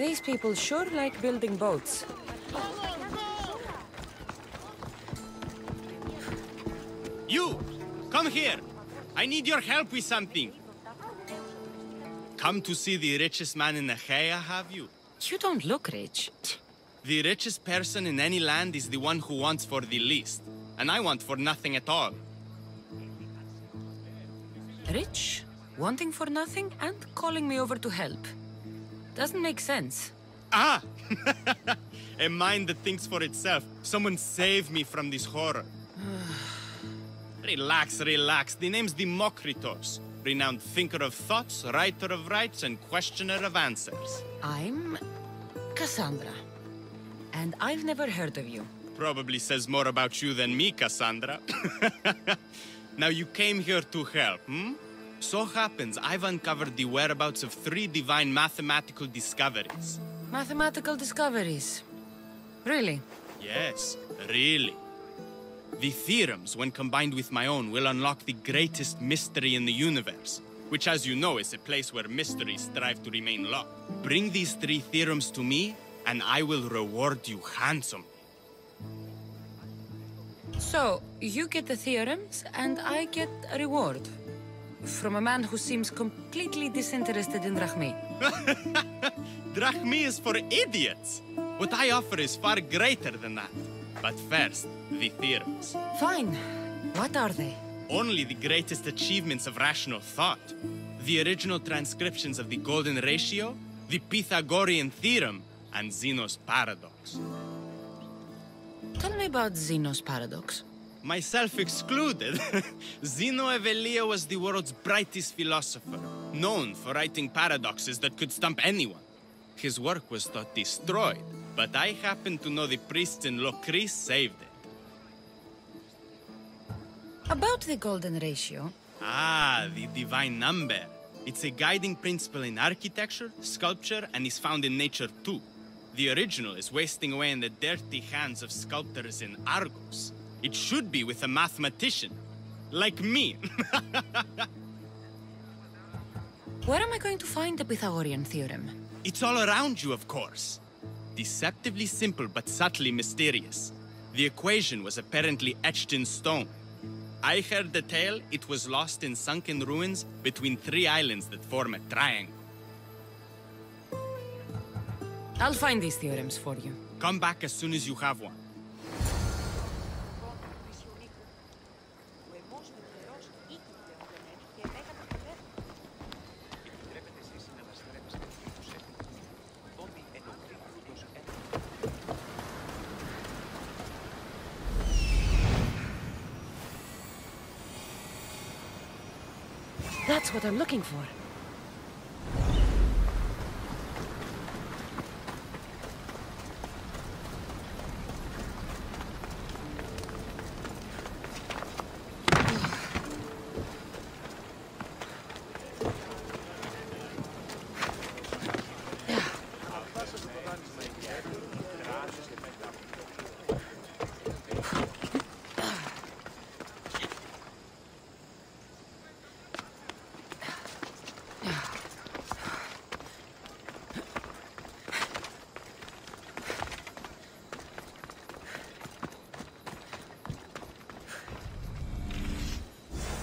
These people sure like building boats. You! Come here! I need your help with something! Come to see the richest man in Achaia, have you? You don't look rich. The richest person in any land is the one who wants for the least. And I want for nothing at all. Rich, wanting for nothing, and calling me over to help. Doesn't make sense. Ah! A mind that thinks for itself. Someone save me from this horror. Relax, relax. The name's Democritus. Renowned thinker of thoughts, writer of rights, and questioner of answers. I'm Cassandra. And I've never heard of you. Probably says more about you than me, Cassandra. Now you came here to help, hmm? So happens I've uncovered the whereabouts of 3 divine mathematical discoveries. Mathematical discoveries? Really? Yes, really. The theorems, when combined with my own, will unlock the greatest mystery in the universe, which, as you know, is a place where mysteries strive to remain locked. Bring these 3 theorems to me, and I will reward you handsomely. So, you get the theorems, and I get a reward. From a man who seems completely disinterested in Drachmi. Drachmi is for idiots! What I offer is far greater than that. But first, the theorems. Fine. What are they? Only the greatest achievements of rational thought. The original transcriptions of the Golden Ratio, the Pythagorean Theorem, and Zeno's Paradox. Tell me about Zeno's Paradox. Myself excluded. Zeno of Elea was the world's brightest philosopher, known for writing paradoxes that could stump anyone. His work was thought destroyed, but I happen to know the priests in Locris saved it. About the Golden Ratio. Ah, the divine number. It's a guiding principle in architecture, sculpture, and is found in nature too. The original is wasting away in the dirty hands of sculptors in Argos. It should be with a mathematician. Like me. Where am I going to find the Pythagorean theorem? It's all around you, of course. Deceptively simple but subtly mysterious. The equation was apparently etched in stone. I heard the tale it was lost in sunken ruins between 3 islands that form a triangle. I'll find these theorems for you. Come back as soon as you have one. That's what I'm looking for.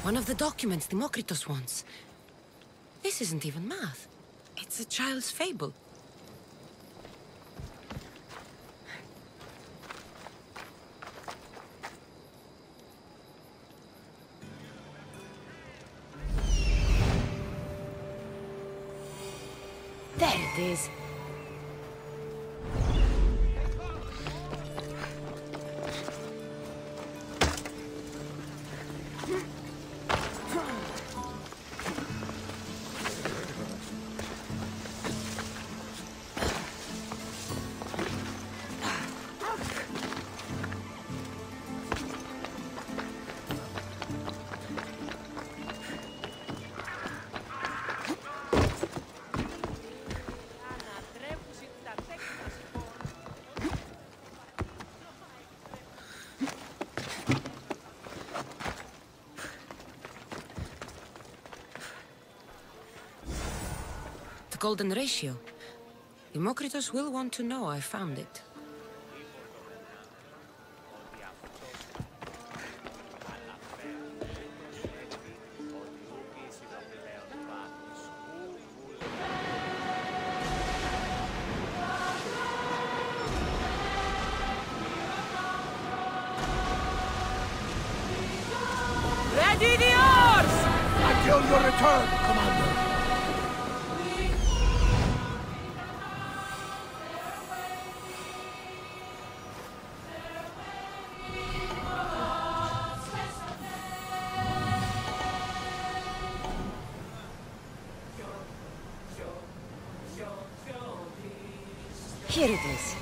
One of the documents Democritus wants. This isn't even math. It's a child's fable. There it is. The Golden Ratio. Democritus will want to know I found it. Ready the oars! Until your return, Commander! Here it is.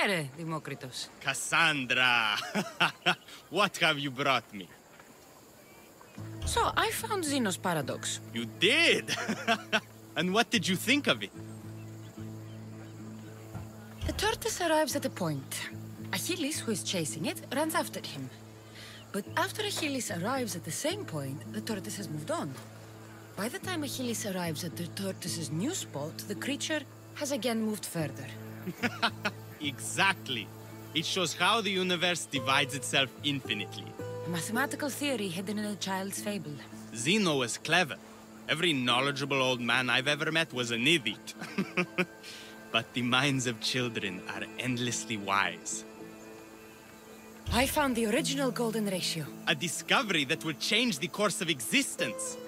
Here, Dimokritos. Cassandra! What have you brought me? So, I found Zeno's paradox. You did? And what did you think of it? The tortoise arrives at a point. Achilles, who is chasing it, runs after him. But after Achilles arrives at the same point, the tortoise has moved on. By the time Achilles arrives at the tortoise's new spot, the creature has again moved further. Exactly. It shows how the universe divides itself infinitely. A mathematical theory hidden in a child's fable. Zeno was clever. Every knowledgeable old man I've ever met was an idiot. But the minds of children are endlessly wise. I found the original golden ratio. A discovery that will change the course of existence.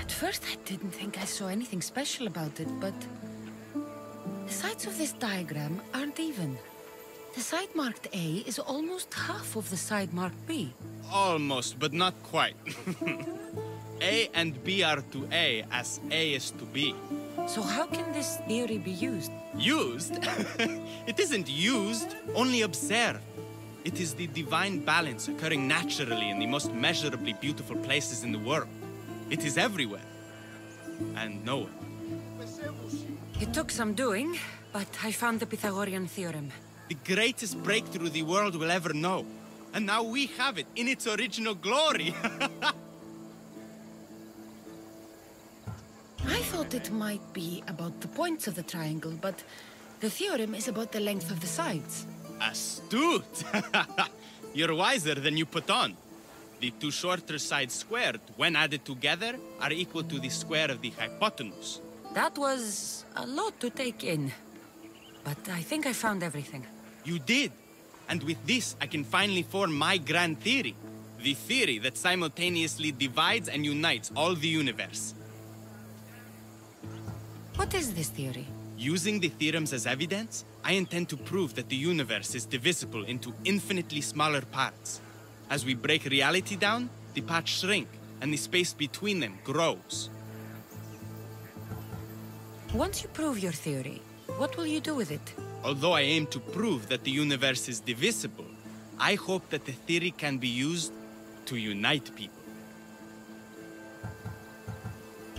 At first, I didn't think I saw anything special about it, but the sides of this diagram aren't even. The side marked A is almost half of the side marked B. Almost, but not quite. A and B are to A as A is to B. So how can this theory be used? Used? It isn't used, only observed. It is the divine balance occurring naturally in the most measurably beautiful places in the world. It is everywhere. And nowhere. It took some doing, but I found the Pythagorean theorem. The greatest breakthrough the world will ever know. And now we have it in its original glory. I thought it might be about the points of the triangle, but the theorem is about the length of the sides. Astute! You're wiser than you put on. The two shorter sides squared, when added together, are equal to the square of the hypotenuse. That was a lot to take in. But I think I found everything. You did. And with this, I can finally form my grand theory. The theory that simultaneously divides and unites all the universe. What is this theory? Using the theorems as evidence, I intend to prove that the universe is divisible into infinitely smaller parts. As we break reality down, the parts shrink, and the space between them grows. Once you prove your theory, what will you do with it? Although I aim to prove that the universe is divisible, I hope that the theory can be used to unite people.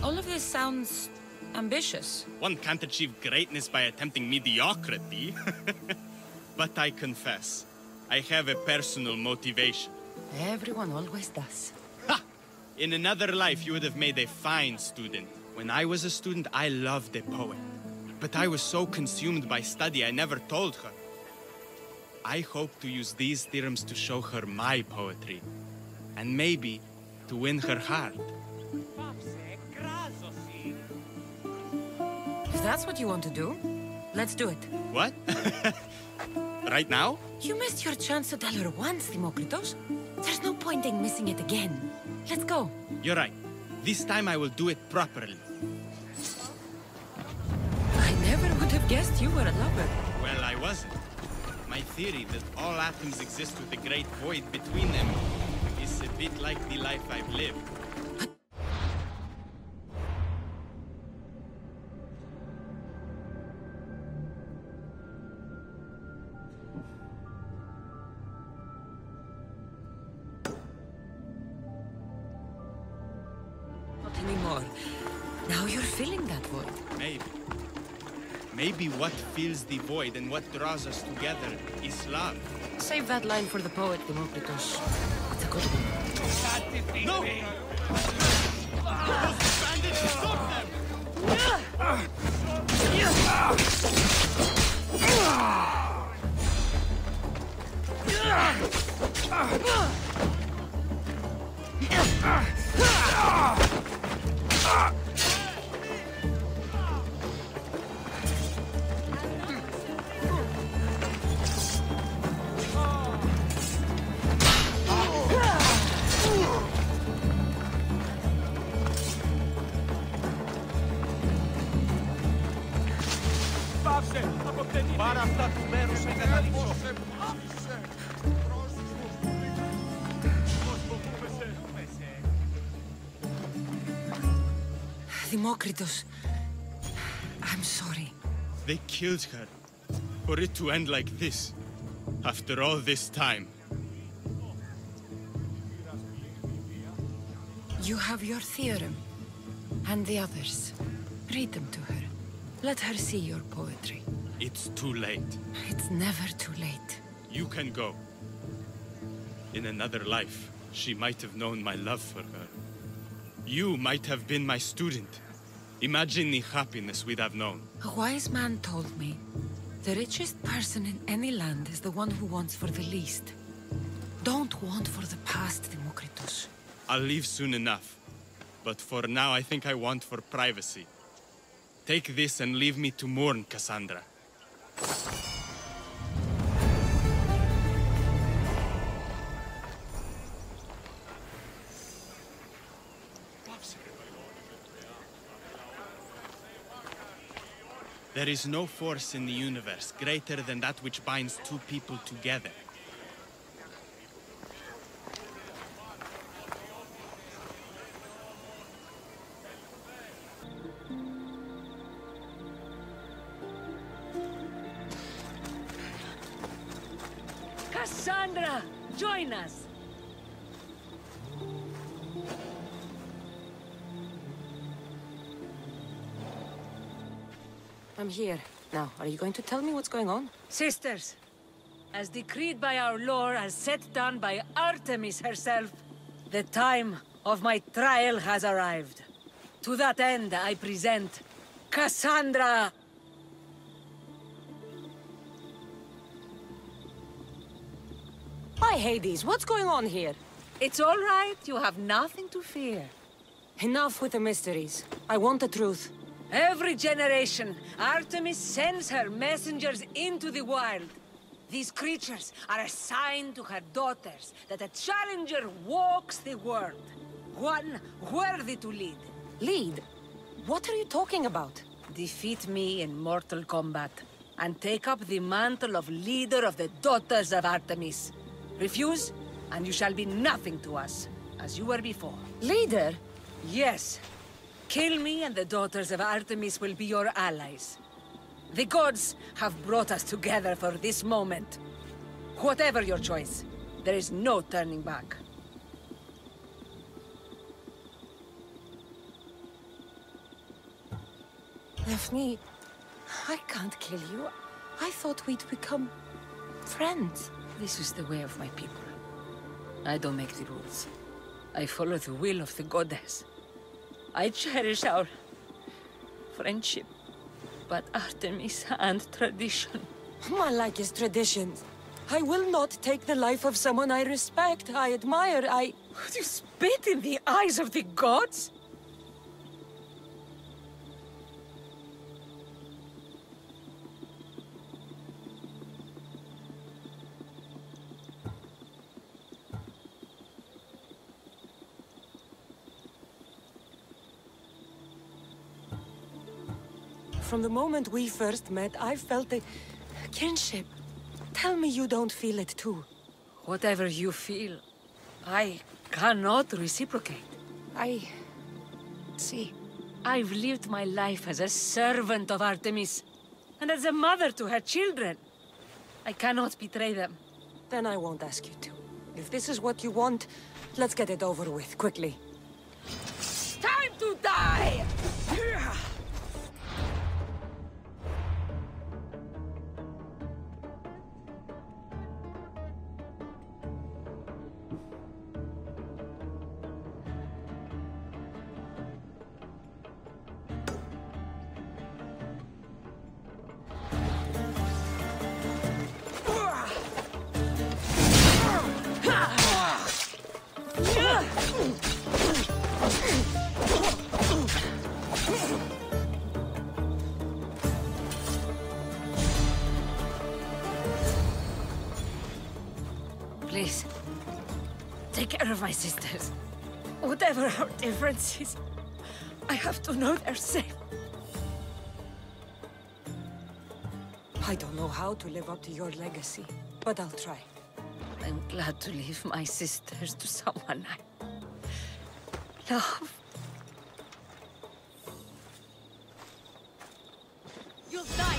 All of this sounds ambitious. One can't achieve greatness by attempting mediocrity. But I confess, I have a personal motivation. Everyone always does. Ha! In another life, you would have made a fine student. When I was a student, I loved a poet. But I was so consumed by study, I never told her. I hope to use these theorems to show her my poetry. And maybe to win her heart. If that's what you want to do, let's do it. What? Right now? You missed your chance to tell her once, Dimokritos. There's no point in missing it again. Let's go. You're right. This time I will do it properly. I never would have guessed you were a lover. Well, I wasn't. My theory that all atoms exist with a great void between them is a bit like the life I've lived. Not anymore. Now you're filling that void. Maybe. Maybe what fills the void and what draws us together is love. Save that line for the poet, Dimokritos. It's a good one. No! Those bandits, stop them! Πάρε αυτά του μέρους σε καταλήξω. Δημόκριτος, I'm sorry. They killed her. For it to end like this. After all this time. You have your theorem. And the others. Read them to her. Let her see your poetry. It's too late. It's never too late. You can go. In another life, she might have known my love for her. You might have been my student. Imagine the happiness we'd have known. A wise man told me, the richest person in any land is the one who wants for the least. Don't want for the past, Demokritos. I'll leave soon enough. But for now, I think I want for privacy. Take this and leave me to mourn, Cassandra. There is no force in the universe greater than that which binds two people together. Cassandra, join us. I'm here. Now, are you going to tell me what's going on? Sisters, as decreed by our lore, as set down by Artemis herself, the time of my trial has arrived. To that end, I present Cassandra! Hi, Hades. What's going on here? It's all right. You have nothing to fear. Enough with the mysteries. I want the truth. Every generation, Artemis sends her messengers into the wild. These creatures are assigned to her daughters, that a challenger walks the world. One worthy to lead. Lead? What are you talking about? Defeat me in mortal combat, and take up the mantle of leader of the daughters of Artemis. Refuse, and you shall be nothing to us, as you were before. Leader? Yes. Kill me, and the daughters of Artemis will be your allies. The gods have brought us together for this moment. Whatever your choice, there is no turning back. Daphne, I can't kill you. I thought we'd become friends. This is the way of my people. I don't make the rules. I follow the will of the goddess. I cherish our friendship, but Artemis and tradition. My like is traditions. I will not take the life of someone I respect, I admire, Would you spit in the eyes of the gods? From the moment we first met, I felt a kinship. Tell me you don't feel it too. Whatever you feel, I cannot reciprocate. I see. I've lived my life as a servant of Artemis, and as a mother to her children. I cannot betray them. Then I won't ask you to. If this is what you want, let's get it over with, quickly. Time to die! Please, take care of my sisters. Whatever our differences, I have to know they're safe. I don't know how to live up to your legacy, but I'll try. I'm glad to leave my sisters to someone I love. will die.